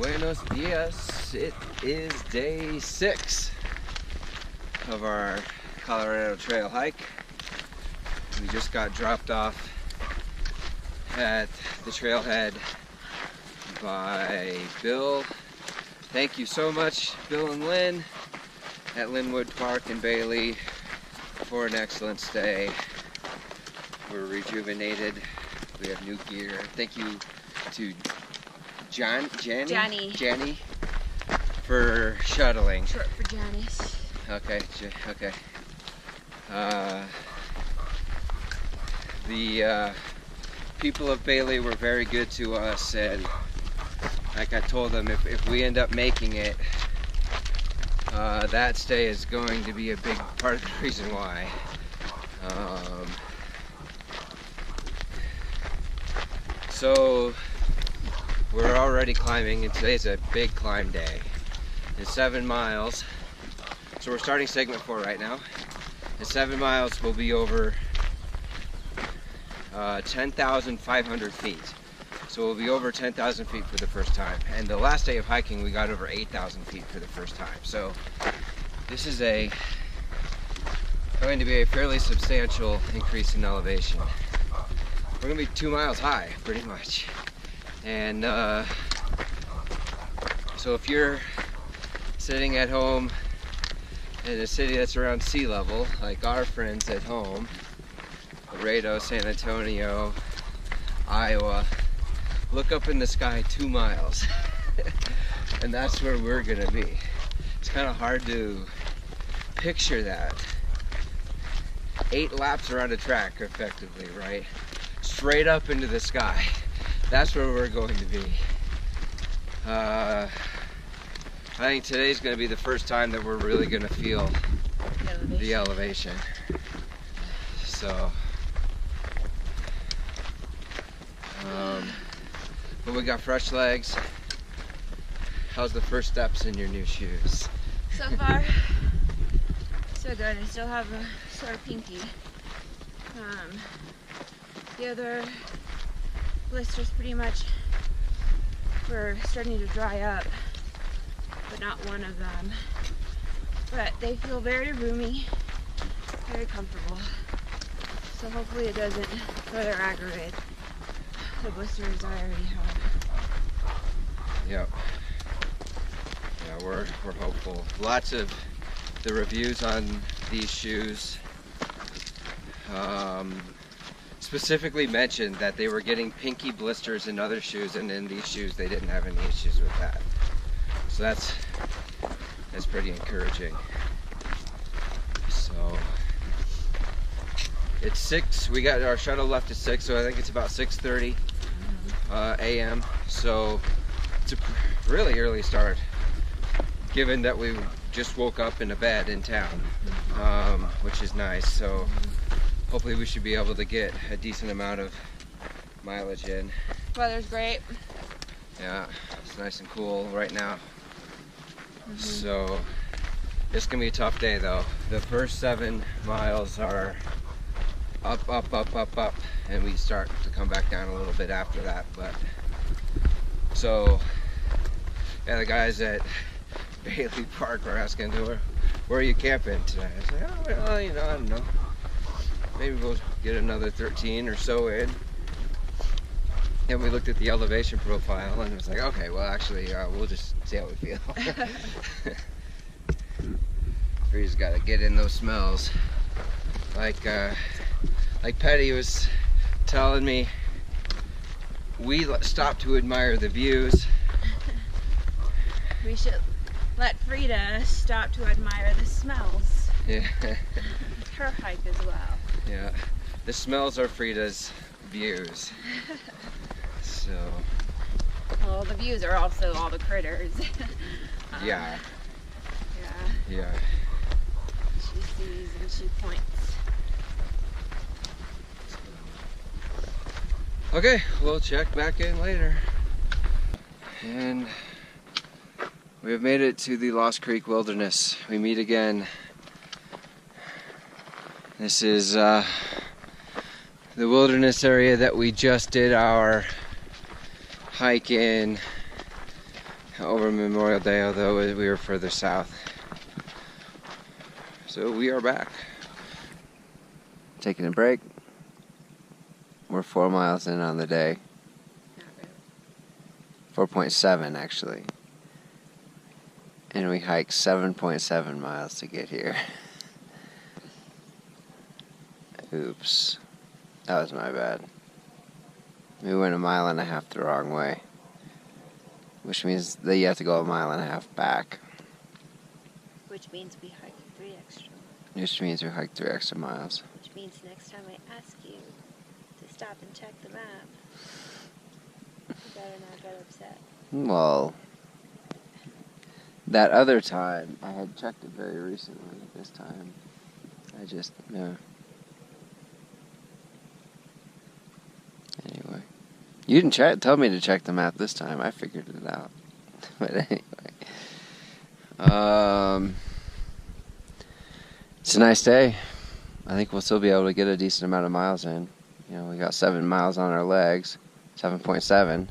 Buenos dias. It is day 6 of our Colorado Trail hike. We just got dropped off at the trailhead by Bill. Thank you so much, Bill and Lynn, at Linwood Park in Bailey for an excellent stay. We're rejuvenated. We have new gear. Thank you to Janny for shuttling. Short for Janice. Okay, okay. The people of Bailey were very good to us, and like I told them, if we end up making it, that stay is going to be a big part of the reason why. So we're already climbing, and today's a big climb day. It's 7 miles. So we're starting segment 4 right now. In 7 miles we'll be over 10,500 feet. So we'll be over 10,000 feet for the first time. And the last day of hiking we got over 8,000 feet for the first time. So this is going to be a fairly substantial increase in elevation. We're going to be 2 miles high, pretty much. And so if you're sitting at home in a city that's around sea level, like our friends at home, Laredo, San Antonio, Iowa, look up in the sky 2 miles. And that's where we're going to be. It's kind of hard to picture that. 8 laps around a track, effectively, right? Straight up into the sky. That's where we're going to be. I think today's going to be the first time that we're really going to feel the elevation. So, but we got fresh legs. How's the first steps in your new shoes? So far, so good. I still have a sore pinky. The other blisters pretty much were starting to dry up, but not one of them. But they feel very roomy, very comfortable. So hopefully it doesn't further aggravate the blisters I already have. Yep. Yeah, we're hopeful. Lots of the reviews on these shoes specifically mentioned that they were getting pinky blisters in other shoes, and in these shoes they didn't have any issues with that. So that's pretty encouraging. So it's 6. We got our shuttle left at 6, so I think it's about 6:30 a.m. So it's a really early start, given that we just woke up in a bed in town, which is nice. So hopefully we should be able to get a decent amount of mileage in. Weather's great. Yeah, it's nice and cool right now. So it's gonna be a tough day though. The first 7 miles are up, up, up, up, up, and we start to come back down a little bit after that. But so yeah, the guys at Bailey Park were asking, where are you camping today? I said, oh, well, you know, I don't know. Maybe we'll get another 13 or so in. And we looked at the elevation profile and it was like, okay, well actually we'll just see how we feel. We just gotta get in those smells. Like Petty was telling me, we stopped to admire the views. We should let Frida stop to admire the smells. Yeah. Her hike as well. Yeah, the smells are Frida's views. So. Well, the views are also all the critters. Yeah. Yeah. Yeah. She sees and she points. Okay, we'll check back in later. And we have made it to the Lost Creek Wilderness. We meet again. This is the wilderness area that we just did our hike in over Memorial Day, although we were further south. So we are back. Taking a break. We're 4 miles in on the day. 4.7 actually. And we hiked 7.7 miles to get here. Oops. That was my bad. We went 1.5 miles the wrong way. Which means that you have to go 1.5 miles back. Which means we hiked 3 extra. Which means we hiked 3 extra miles. Which means next time I ask you to stop and check the map, you better not get upset. Well, that other time, I had checked it very recently. This time, I just, no. Anyway. You didn't tell me to check the map this time. I figured it out. But anyway. It's a nice day. I think we'll still be able to get a decent amount of miles in. You know, we got 7 miles on our legs. 7.7.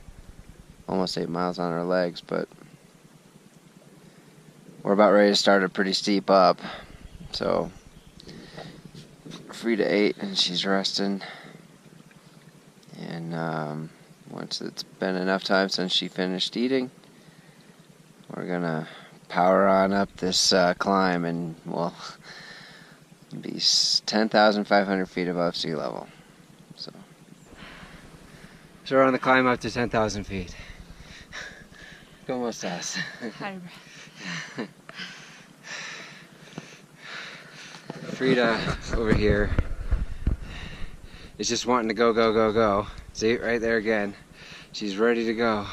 Almost 8 miles on our legs, but we're about ready to start a pretty steep up. So, Frida ate and she's resting. And once it's been enough time since she finished eating, we're gonna power on up this climb, and we'll be 10,500 feet above sea level. So we're on the climb up to 10,000 feet. ¿Cómo estás? Frida over here is just wanting to go, go, go, go. See, right there again. She's ready to go.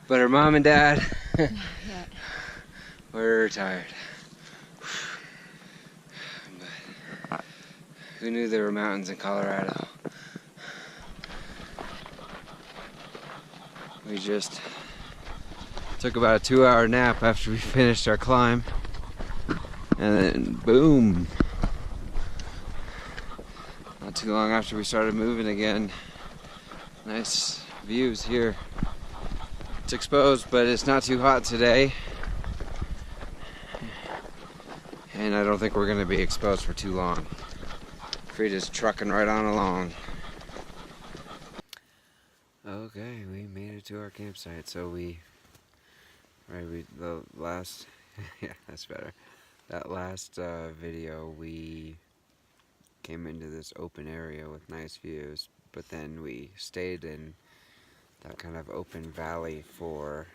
But her mom and dad, were tired. But who knew there were mountains in Colorado? We just took about a 2-hour nap after we finished our climb. And then boom. Not too long after we started moving again. Nice views here. It's exposed, but it's not too hot today. And I don't think we're going to be exposed for too long. Frida's trucking right on along. Okay, we made it to our campsite. So the last, yeah, that's better. That last video, we came into this open area with nice views, but then we stayed in that kind of open valley for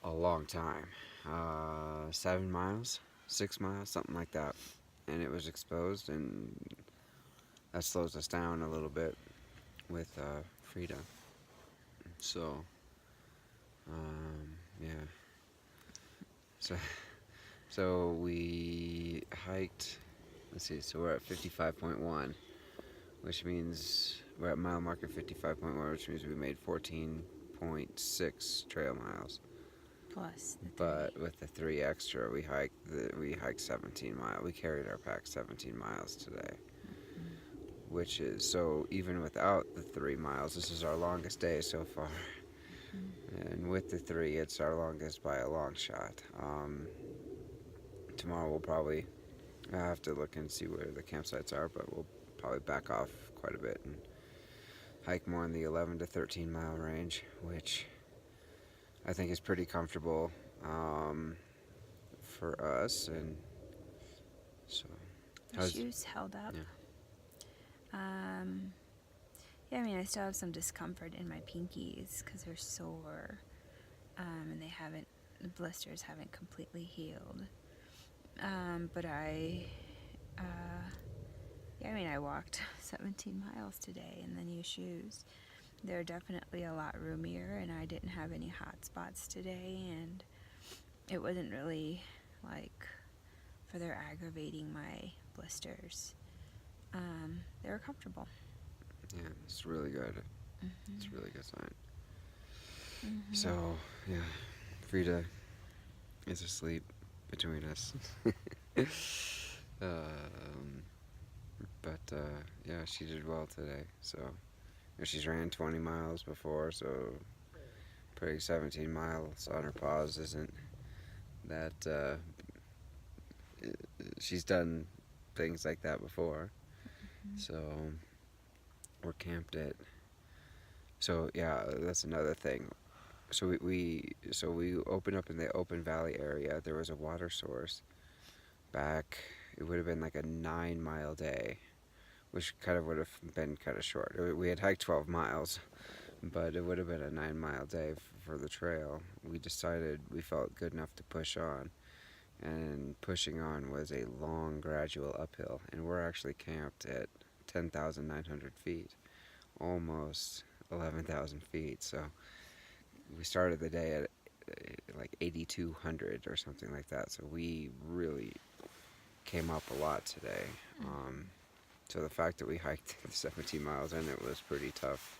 a long time. 7 miles, 6 miles, something like that. And it was exposed, and that slows us down a little bit with Frida. So, yeah. So we hiked, let's see, so we're at 55.1, which means we're at mile marker 55.1, which means we made 14.6 trail miles. Plus the 3. But with the 3 extra, we hiked 17 miles. We carried our pack 17 miles today. Which is, so even without the 3 miles, this is our longest day so far. And with the 3, it's our longest by a long shot. Tomorrow we'll probably, I have to look and see where the campsites are, but we'll probably back off quite a bit and hike more in the 11 to 13 mile range, which I think is pretty comfortable for us. And so, The shoes held up. Yeah. Yeah, I mean, I still have some discomfort in my pinkies because they're sore, and the blisters haven't completely healed. But I walked 17 miles today in the new shoes. They're definitely a lot roomier, and I didn't have any hot spots today, and it wasn't really like further aggravating my blisters. They were comfortable. Yeah, it's really good. Mm-hmm. It's a really good sign. Mm-hmm. So, yeah, Frida is asleep between us. Yeah, she did well today. So, She's ran 20 miles before, so putting 17 miles on her paws isn't that. She's done things like that before, so we're camped at. So yeah, that's another thing. So we opened up in the open valley area. There was a water source back. It would have been like a 9 mile day, which kind of would have been kind of short. We had hiked 12 miles, but it would have been a 9 mile day for the trail. We decided we felt good enough to push on, and pushing on was a long, gradual uphill. And we're actually camped at 10,900 feet, almost 11,000 feet. So we started the day at like 8,200 or something like that. So we really came up a lot today. So the fact that we hiked 17 miles in, it was pretty tough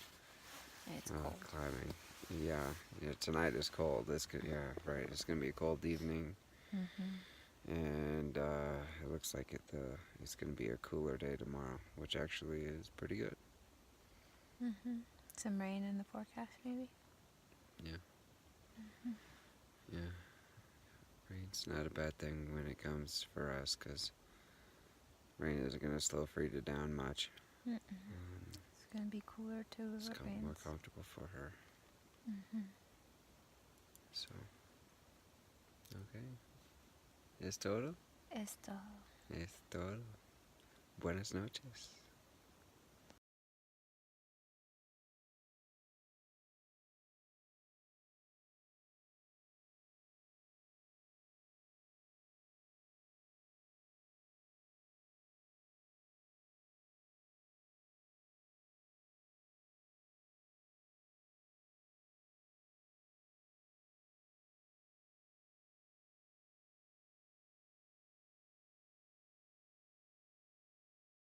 It's cold. climbing. Yeah, tonight is cold. Yeah, right. It's gonna be a cold evening, and it looks like it's gonna be a cooler day tomorrow, which actually is pretty good. Some rain in the forecast, maybe? Yeah, rain's not a bad thing when it comes for us, because rain isn't gonna slow Frida down much. It's going to be cooler too if It's it more rains. comfortable for her. So, okay. ¿Es todo? Esto. Es todo. Buenas noches.